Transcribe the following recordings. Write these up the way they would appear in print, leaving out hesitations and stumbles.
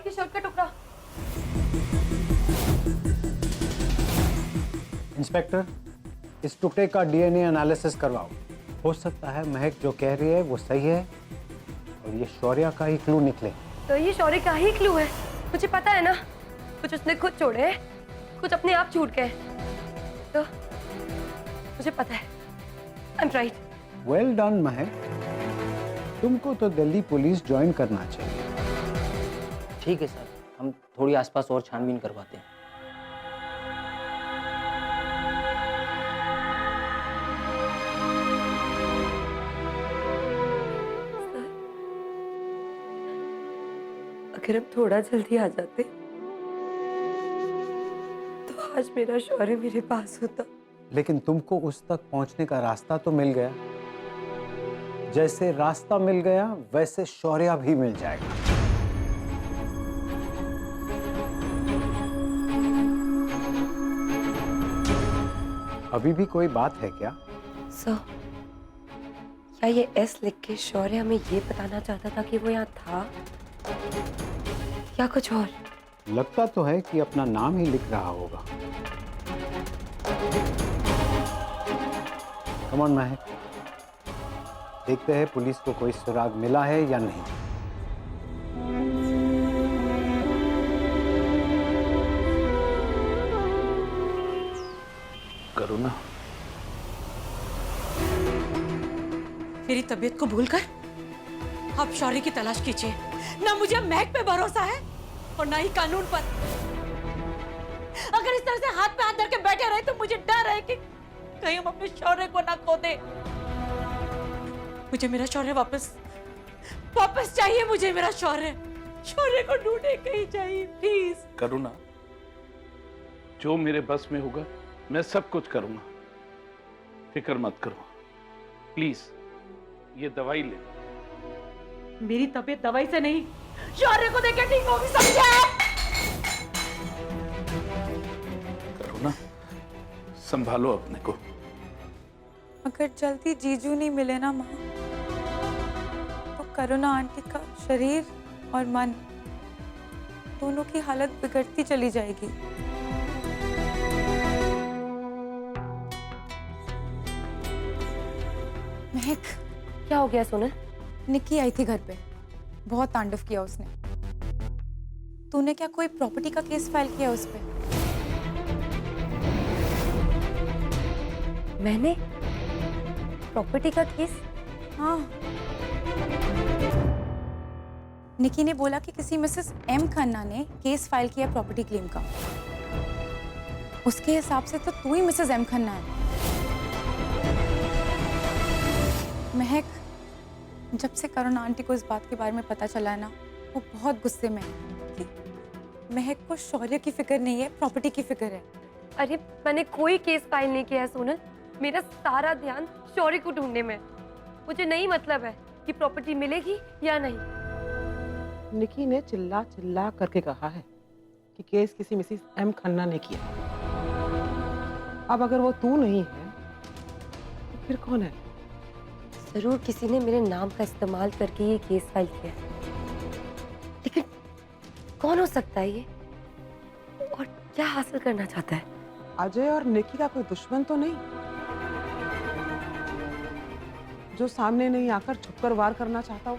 की शर्ट का टुकड़ा। इंस्पेक्टर, इस टुकड़े का डीएनए एनालिसिस करवाओ। हो सकता है महक जो कह रही है वो सही है और ये शौर्या का ही क्लू निकले। तो ये शौर्य का ही क्लू है। मुझे पता है ना, कुछ उसने खुद छोड़े हैं, कुछ अपने आप छूट गए। तो मुझे पता है, I am right. Well done महक, तुमको तो दिल्ली पुलिस ज्वाइन करना चाहिए। ठीक है सर, हम थोड़ी आसपास और छानबीन करवाते हैं। अगर हम थोड़ा जल्दी आ जाते तो आज मेरा शौर्य मेरे पास होता। लेकिन तुमको उस तक पहुंचने का रास्ता तो मिल गया। जैसे रास्ता मिल गया वैसे शौर्या भी मिल जाएगा। अभी भी कोई बात है क्या? सर, क्या ये एस लिख के शौर्य हमें ये बताना चाहता था कि वो यहाँ था, या कुछ और? लगता तो है कि अपना नाम ही लिख रहा होगा। कम ऑन महक, देखते हैं पुलिस को कोई सुराग मिला है या नहीं। करुणा, मेरी तबीयत को भूलकर आप शौर्य की तलाश कीजिए। ना मुझे महक पे भरोसा है और ना ही कानून पर। अगर इस तरह से हाथ पे हाथ धर के बैठे रहे तो मुझे डर है कि कहीं हम अपने शौर्य को ना खो दे। मुझे मेरा शौर्य वापस चाहिए। मुझे मेरा शौर्य को ढूंढे कहीं चाहिए, प्लीज। करुणा, जो मेरे बस में होगा मैं सब कुछ करूंगा, फिक्र मत करो। प्लीज ये दवाई ले। मेरी तबीयत दवाई से नहीं, शौर्य को देकर ठीक होगी, समझे? करुणा, संभालो अपने को। अगर जल्दी जीजू नहीं मिले ना माँ, तो करुणा आंटी का शरीर और मन दोनों की हालत बिगड़ती चली जाएगी। महक, क्या हो गया सोनल? निक्की आई थी घर पे, बहुत तांडव किया उसने। तूने क्या कोई प्रॉपर्टी का केस फाइल किया उस पे? मैंने प्रॉपर्टी का केस? हाँ, निक्की ने बोला कि किसी मिसेस एम खन्ना ने केस फाइल किया प्रॉपर्टी क्लेम का। उसके हिसाब से तो तू ही मिसेस एम खन्ना है। महक, जब से करुणा आंटी को इस बात के बारे में पता चला है ना, वो बहुत गुस्से में है कि महक को शौर्य की फिक्र नहीं है, प्रॉपर्टी की फिक्र है। अरे मैंने कोई केस फाइल नहीं किया है सोनल। मेरा सारा ध्यान शौर्य को ढूंढने में है। मुझे नहीं मतलब है कि प्रॉपर्टी मिलेगी या नहीं। निकी ने चिल्ला चिल्ला करके कहा है कि केस किसी मिसेस एम खन्ना ने किया। अब अगर वो तू नहीं है तो फिर कौन है? जरूर किसी ने मेरे नाम का इस्तेमाल करके ये केस फाइल किया है, लेकिन कौन हो सकता है ये और क्या हासिल करना चाहता है? अजय और निकी का कोई दुश्मन तो नहीं जो सामने नहीं आकर छुपकर वार करना चाहता हो?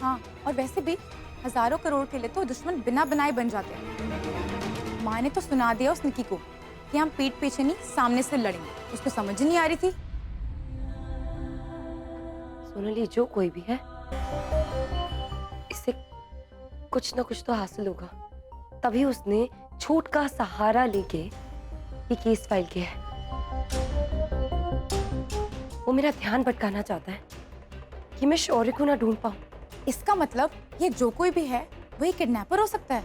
हाँ, और वैसे भी हजारों करोड़ के लिए तो दुश्मन बिना बनाए बन जाते हैं। माँ ने तो सुना दिया उस निकी को कि हम पीठ पीछे नहीं, सामने से लड़ेंगे। उसको समझ ही नहीं आ रही थी। सोनली, जो कोई भी है, इससे कुछ ना कुछ तो हासिल होगा। तभी उसने छूट का सहारा लेके ये केस फाइल किया है। वो मेरा ध्यान भटकाना चाहता है कि मैं शौर्य को ना ढूंढ पाऊं। इसका मतलब ये जो कोई भी है वही किडनैपर हो सकता है।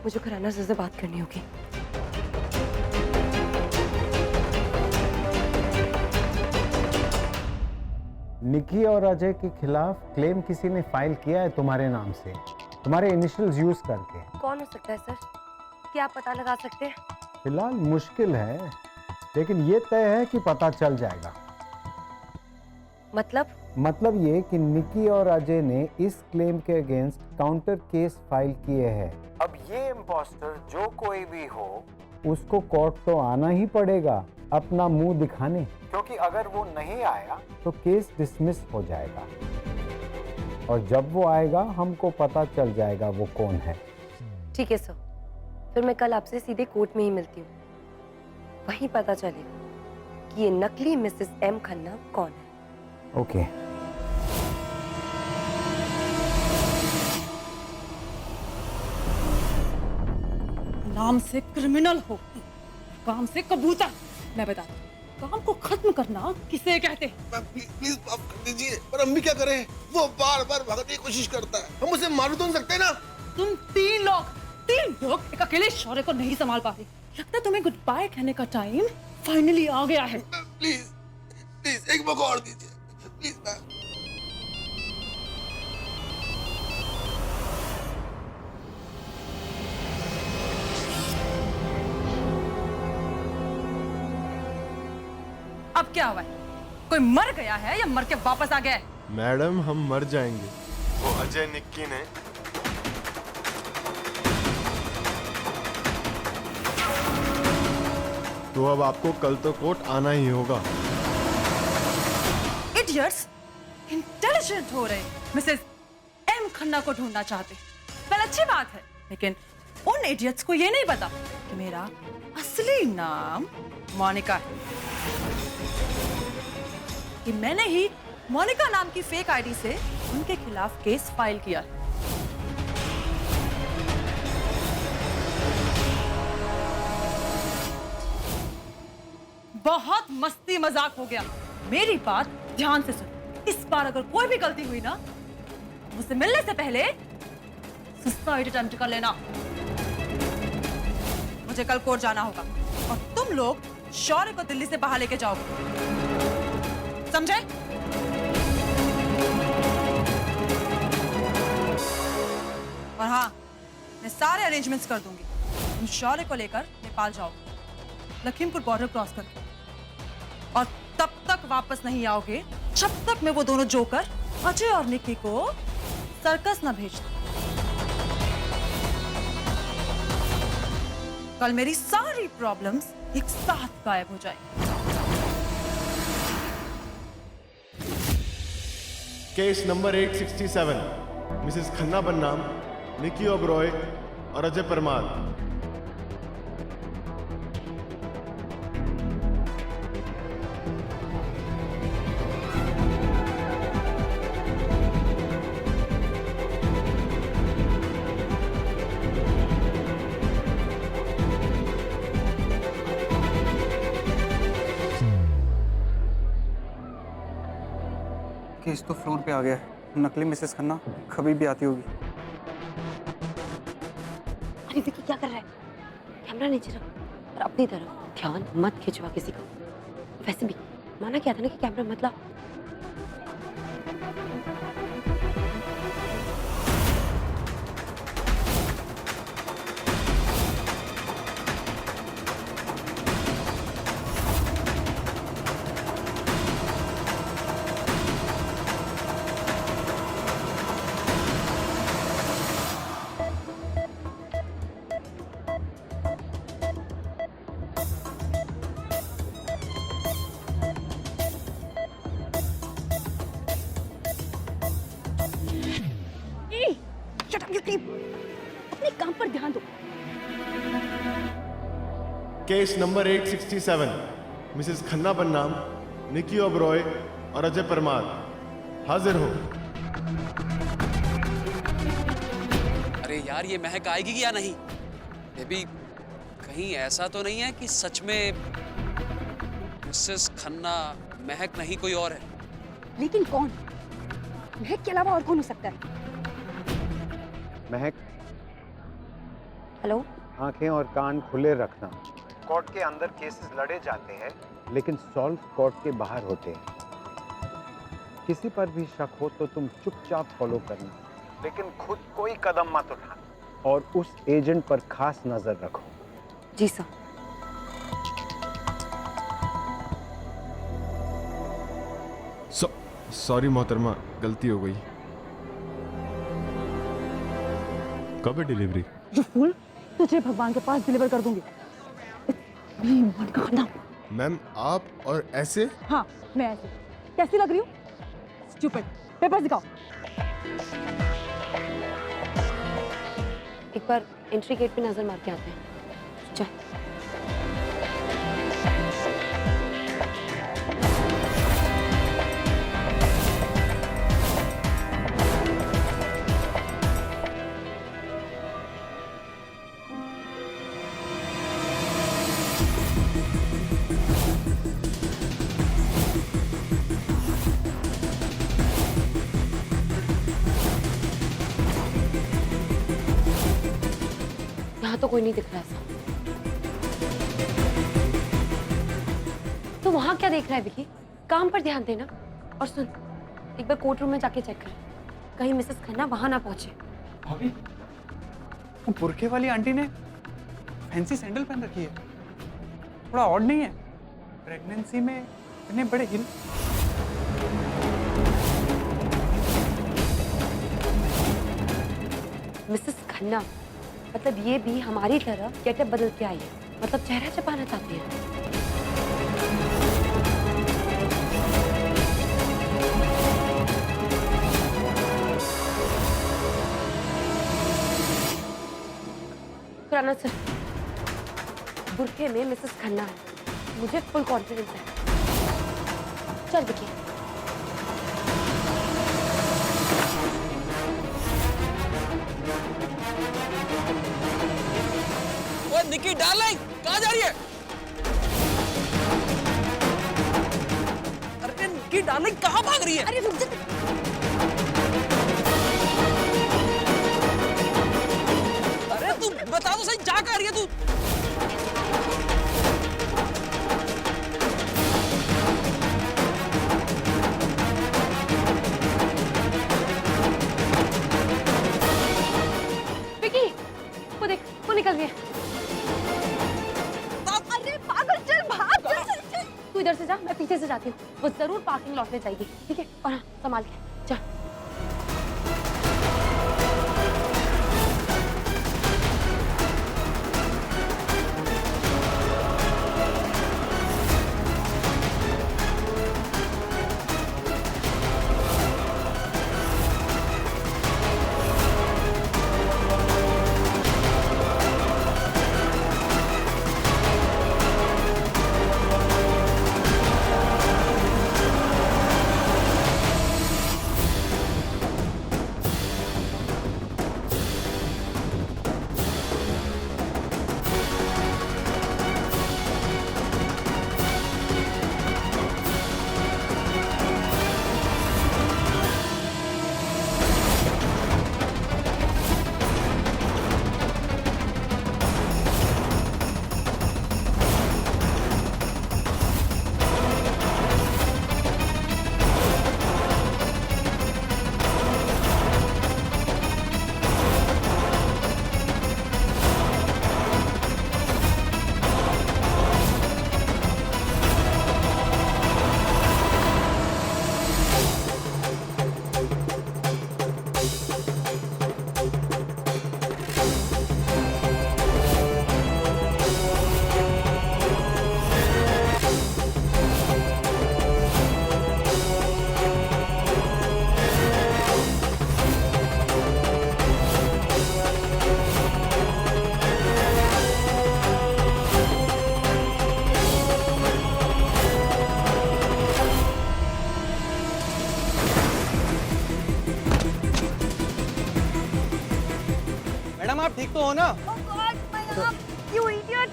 मुझे खुराना सर से बात करनी होगी। निकी और अजय के खिलाफ क्लेम किसी ने फाइल किया है तुम्हारे नाम से, तुम्हारे इनिशियल्स यूज करके। कौन हो सकता है सर? क्या आप पता लगा सकते हैं? फिलहाल मुश्किल है, लेकिन ये तय है कि पता चल जाएगा। मतलब ये कि निकी और अजय ने इस क्लेम के अगेंस्ट काउंटर केस फाइल किए हैं। अब ये इम्पोस्टर जो कोई भी हो उसको कोर्ट तो आना ही पड़ेगा अपना मुंह दिखाने, क्योंकि अगर वो नहीं आया तो केस डिसमिस हो जाएगा और जब वो आएगा हमको पता चल जाएगा वो कौन है। ठीक है सर, फिर मैं कल आपसे सीधे कोर्ट में ही मिलती हूँ, वहीं पता चलेगा कि ये नकली मिसेस एम खन्ना कौन है। ओके। नाम से क्रिमिनल हो, काम से कबूतर। मैं बता काम को खत्म करना किसे कहते हैं? प्लीज माफ कर दीजिए, पर हम भी क्या करें? वो बार बार भागने की कोशिश करता है, हम उसे मार तो नहीं सकते ना। तुम तीन लोग एक अकेले शौर्य को नहीं संभाल पा रहे। लगता है तुम्हें गुड बाय कहने का टाइम फाइनली आ गया है। प्लीज प्लीज एक मौका और दीजिए प्लीज मैम। अब क्या हुआ है? कोई मर गया है या मर के वापस आ गया है? मैडम हम मर जाएंगे। वो अजय निक्की ने तो अब आपको कल तो कोर्ट आना ही होगा। इडियट्स इंटेलिजेंट हो रहे मिसेस एम खन्ना को ढूंढना चाहते। वेल अच्छी बात है, लेकिन उन इडियट्स को ये नहीं पता कि मेरा असली नाम मोनिका है, कि मैंने ही मोनिका नाम की फेक आईडी से उनके खिलाफ केस फाइल किया है। बहुत मस्ती मजाक हो गया, मेरी बात ध्यान से सुन। इस बार अगर कोई भी गलती हुई ना, मुझसे मिलने से पहले सुसाइड अटेम्प्ट कर लेना। मुझे कल कोर्ट जाना होगा और तुम लोग शौर्य को दिल्ली से बाहर लेके जाओगे, समझे? और हाँ, मैं सारे अरेंजमेंट्स कर दूंगी। तुम शौर्य को लेकर नेपाल जाओगे, लखीमपुर बॉर्डर क्रॉस करके, और तब तक वापस नहीं आओगे जब तक मैं वो दोनों जोकर अजय और निक्की को सर्कस न भेज दूं। कल मेरी सारी प्रॉब्लम्स एक साथ गायब हो जाएगी। केस नंबर 867 मिसेस खन्ना बनाम निकी ओबरॉय और अजय परमार। केस तो फ्लोर पे आ गया है। नकली मिसेस खन्ना कभी भी आती होगी। अरे विकी क्या कर रहा है? कैमरा नीचे रख और अपनी तरफ ध्यान मत खिंचवा किसी का। वैसे भी माना क्या था ना कि कैमरा मत ला। अपने काम पर ध्यान दो। केस नंबर 867 मिसेस खन्ना बनाम निकी ओबरॉय और अजय परमार। हाजिर हो। अरे यार ये महक आएगी या नहीं? बेबी कहीं ऐसा तो नहीं है कि सच में मिसेस खन्ना महक नहीं कोई और है? लेकिन कौन? महक के अलावा और कौन हो सकता है? महक, हेलो? आंखें और कान खुले रखना। कोर्ट के अंदर केसेस लड़े जाते हैं लेकिन सॉल्व कोर्ट के बाहर होते हैं। किसी पर भी शक हो तो तुम चुपचाप फॉलो करना, लेकिन खुद कोई कदम मत उठाना और उस एजेंट पर खास नजर रखो। जी सर। सॉरी मोहतरमा, गलती हो गई। कब है डिलीवरी? जो फूल तुझे भगवान के पास डिलीवर कर दूंगी। ईमान का खाना। मैम आप और ऐसे? हाँ मैं ऐसे कैसी लग रही हूँ? स्टूपिड। पेपर दिखाओ। एक बार एंट्री गेट पे नजर मार के आते हैं। चल। यहाँ तो कोई नहीं दिख रहा ऐसा। तो वहां क्या देख रहा है विकी? काम पर ध्यान देना। और सुन, एक बार कोर्ट रूम में जाके चेक कर, कहीं मिसेस खन्ना वहां ना पहुंचे। भाभी, वो बुरखे वाली आंटी ने फैंसी सैंडल पहन रखी है। थोड़ा ऑड नहीं है? प्रेगनेंसी में इतने बड़े हिल। मिसेस खन्ना मतलब ये भी हमारी तरह गेटअप बदल के आई है, मतलब चेहरा छुपाना चाहती है। खुराना सर, बुरखे में मिसेस खन्ना है, मुझे फुल कॉन्फिडेंस है। चल विकी। ओए निकी डार्लिंग, कहाँ जा रही है? अरे निकी डार्लिंग कहाँ भाग रही है? अरे रुक जा। अरे तू बता तो सही, जा कहाँ रही है तू? विकी, वो देख, वो निकल गया। अरे पागल, चल भाग, चल। तू इधर से जा, मैं पीछे से जाती हूँ। वो जरूर पार्किंग लॉट में जाएगी, ठीक है? और हाँ, संभाल के जा। मैडम आप ठीक तो हो ना? You idiot!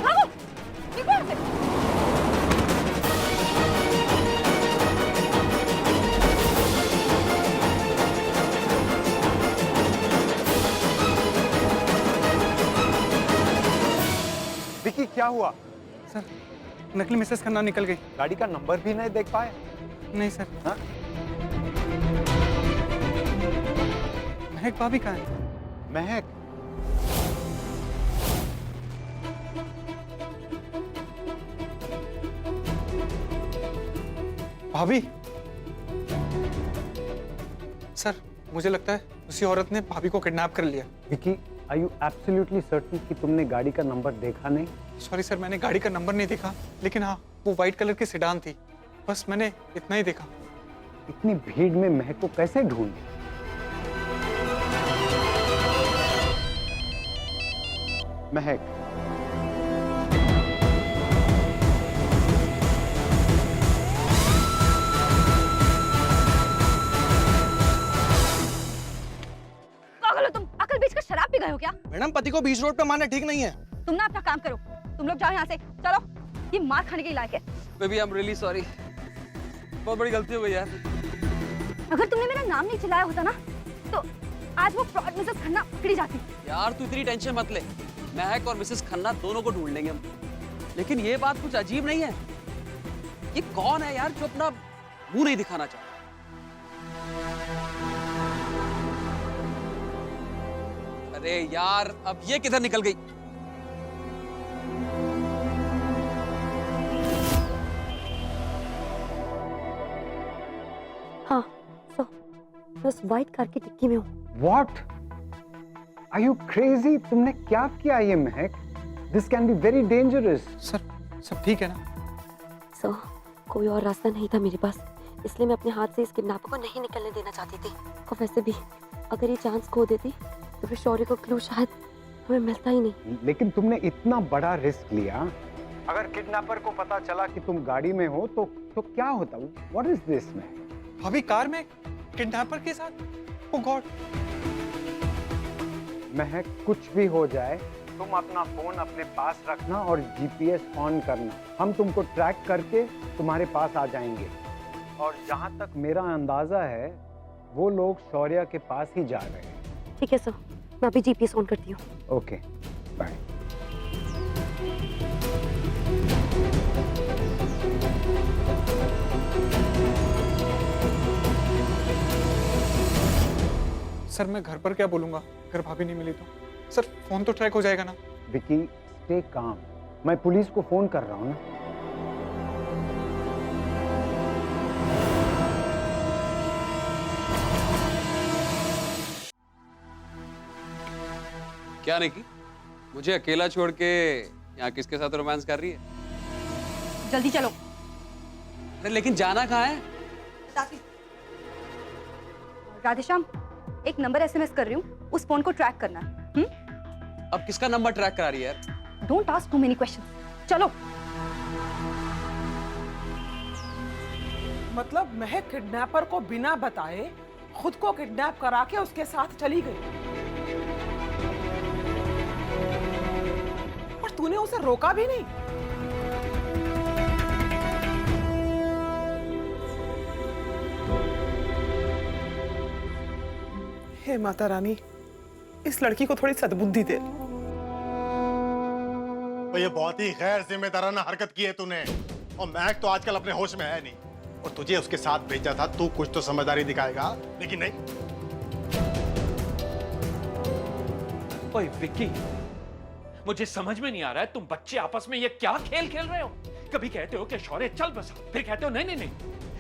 भागो! निकलो यहाँ से! विकी क्या हुआ? सर नकली मिसेस खन्ना निकल गई। गाड़ी का नंबर भी नहीं देख पाए? नहीं सर। हाँ? महक भाभी कहाँ है? महक, भाभी। सर, मुझे लगता है उसी औरत ने भाभी को किडनैप कर लिया। Vicky, are you absolutely certain कि तुमने गाड़ी का नंबर देखा नहीं? सॉरी सर, मैंने गाड़ी का नंबर नहीं देखा, लेकिन हाँ, वो व्हाइट कलर की सेडान थी। बस मैंने इतना ही देखा। इतनी भीड़ में महक को कैसे ढूंढे? महक, पागल हो तुम? अकल बीच का शराब पी गए हो क्या? मैडम, पति को बीच रोड पे मारना ठीक नहीं है। तुम ना अपना काम करो, तुम लोग जाओ यहाँ से, चलो। ये मार खाने के लायक है। Baby I am really sorry, बहुत बड़ी गलती हो गई यार। अगर तुमने मेरा नाम नहीं चिल्लाया होता ना, तो आज वो फ्रॉड मिसेस खन्ना पकड़ी जाती। यार तू इतनी टेंशन मत ले, महक और मिसेस खन्ना दोनों को ढूंढ लेंगे हम। लेकिन ये बात कुछ अजीब नहीं है, ये कौन है यार जो अपना मुंह नहीं दिखाना चाहता? अरे यार अब ये किधर निकल गई? हाँ, सो मैं उस व्हाइट कार की डिक्की में हूँ। What? Are you crazy? तुमने क्या किया ये महक? This can be very dangerous. Sir, सब ठीक है ना? सो कोई और रास्ता नहीं था मेरे पास, इसलिए मैं अपने हाथ से इस किडनैपर को नहीं निकलने देना चाहती थी। और वैसे भी अगर ये चांस खो देती तो फिर शौर्य को क्लू शायद हमें मिलता ही नहीं। लेकिन तुमने इतना बड़ा रिस्क लिया। अगर किडनैपर को पता चला कि तुम गाड़ी में हो तो क्या होता? What is this man? भाभी कार में किडनैपर के साथ? ओह गॉड। महक, कुछ भी हो जाए तुम अपना फोन अपने पास रखना और जीपीएस ऑन करना। हम तुमको ट्रैक करके तुम्हारे पास आ जाएंगे। और जहां तक मेरा अंदाजा है वो लोग शौर्य के पास ही जा रहे हैं। ठीक है सर, मैं अभी जीपीएस ऑन करती हूँ। Okay, bye. सर, मैं घर पर क्या बोलूंगा अगर भाभी नहीं मिली तो? सर, फोन तो ट्रैक हो जाएगा ना? Vicky, stay calm. मैं पुलिस को फोन कर रहा हूँ ना। क्या निकी, मुझे अकेला छोड़ के यहाँ किसके साथ रोमांस कर रही है? जल्दी चलो। अरे लेकिन जाना कहाँ है? राधेश्याम, एक नंबर एसएमएस कर रही हूँ, उस फोन को ट्रैक करना है। अब किसका नंबर ट्रैक करा रही है यार? Don't ask too many questions, चलो। मतलब महक किडनैपर को बिना बताए खुद को किडनैप करा के उसके साथ चली गई, और तूने उसे रोका भी नहीं। हे माता रानी, इस लड़की को थोड़ी सद्बुद्धि दे। तो ये बहुत ही गैर जिम्मेदाराना हरकत की है तूने। और महक तो आजकल अपने होश में है नहीं, और तुझे उसके साथ भेजा था, तू कुछ तो समझदारी दिखाएगा, लेकिन नहीं। ओए विक्की, मुझे समझ में नहीं आ रहा है तुम बच्चे आपस में ये क्या खेल खेल रहे हो? कभी कहते हो कि शौर्य चल बसा, फिर कहते हो नहीं नहीं नहीं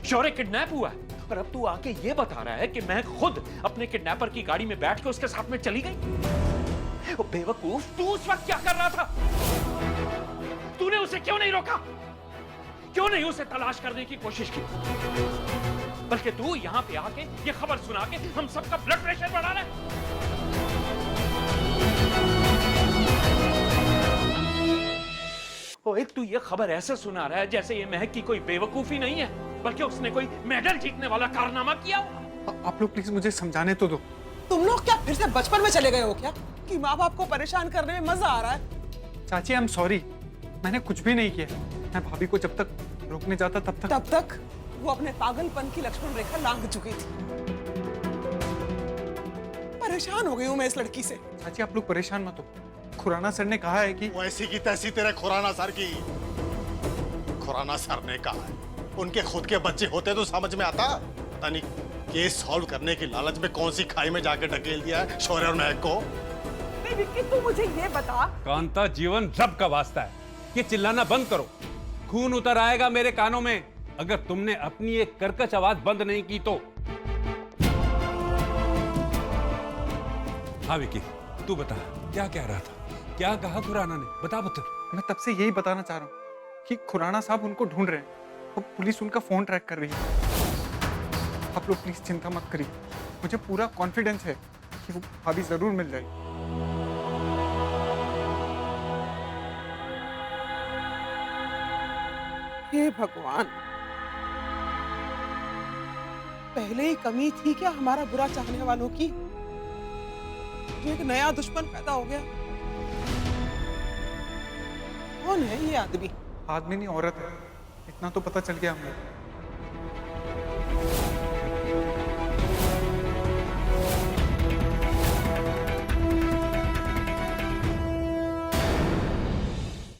शौर्य किडनैप हुआ है, और अब तू आके ये बता रहा है कि मैं खुद अपने किडनैपर की गाड़ी में बैठ के उसके साथ में चली गई। ओ बेवकूफ, तू उस वक्त क्या कर रहा था? तूने उसे क्यों नहीं रोका? क्यों नहीं उसे तलाश करने की कोशिश की? बल्कि तू यहाँ पे आके ये खबर सुना के हम सबका ब्लड प्रेशर बढ़ा रहा है। एक तू ये खबर ऐसे सुना रहा है जैसे ये महक की कोई बेवकूफी नहीं है, बल्कि उसने कोई मेडल जीतने वाला कारनामा किया। आप लोग प्लीज मुझे समझाने तो दो। तुम लोग क्या फिर से बचपन में चले गए हो क्या, कि माँ बाप को परेशान करने में मजा आ रहा है? चाची, आई एम सॉरी, मैंने कुछ भी नहीं किया। मैं भाभी को जब तक रोकने जाता तब तक वो अपने पागलपन की लक्ष्मण रेखा लांघ चुकी थी। परेशान हो गई हूँ मैं इस लड़की से। चाची, आप लोग परेशान मत हो। खुराना सर ने कहा है कि वो ऐसी की तैसी तेरे खुराना सर की। खुराना सर ने कहा है, उनके खुद के बच्चे होते तो समझ में आता। पता नहीं केस सॉल्व करने की लालच में कौन सी खाई में जाके ढकेल दिया है शौर्य और महक को? नहीं विक्की, तू मुझे ये बता। कांता, जीवन रब का वास्ता है, ये चिल्लाना बंद करो। खून उतर आएगा मेरे कानों में अगर तुमने अपनी एक कर्कश आवाज बंद नहीं की तो। हाँ विकी, तू बता, क्या कह रहा था? क्या कहा खुराना ने? बता बता। मैं तब से यही बताना चाह रहा हूँ कि खुराना साहब उनको ढूंढ रहे हैं और पुलिस उनका फोन ट्रैक कर रही है। आप लोग प्लीज चिंता मत करिए, मुझे पूरा कॉन्फिडेंस है कि वो भाभी जरूर मिल जाएगी। हे भगवान, पहले ही कमी थी क्या हमारा बुरा चाहने वालों की? जो एक नया दुश्मन पैदा हो गया। कौन है ये आदमी? आदमी नहीं औरत है, इतना तो पता चल गया हमें।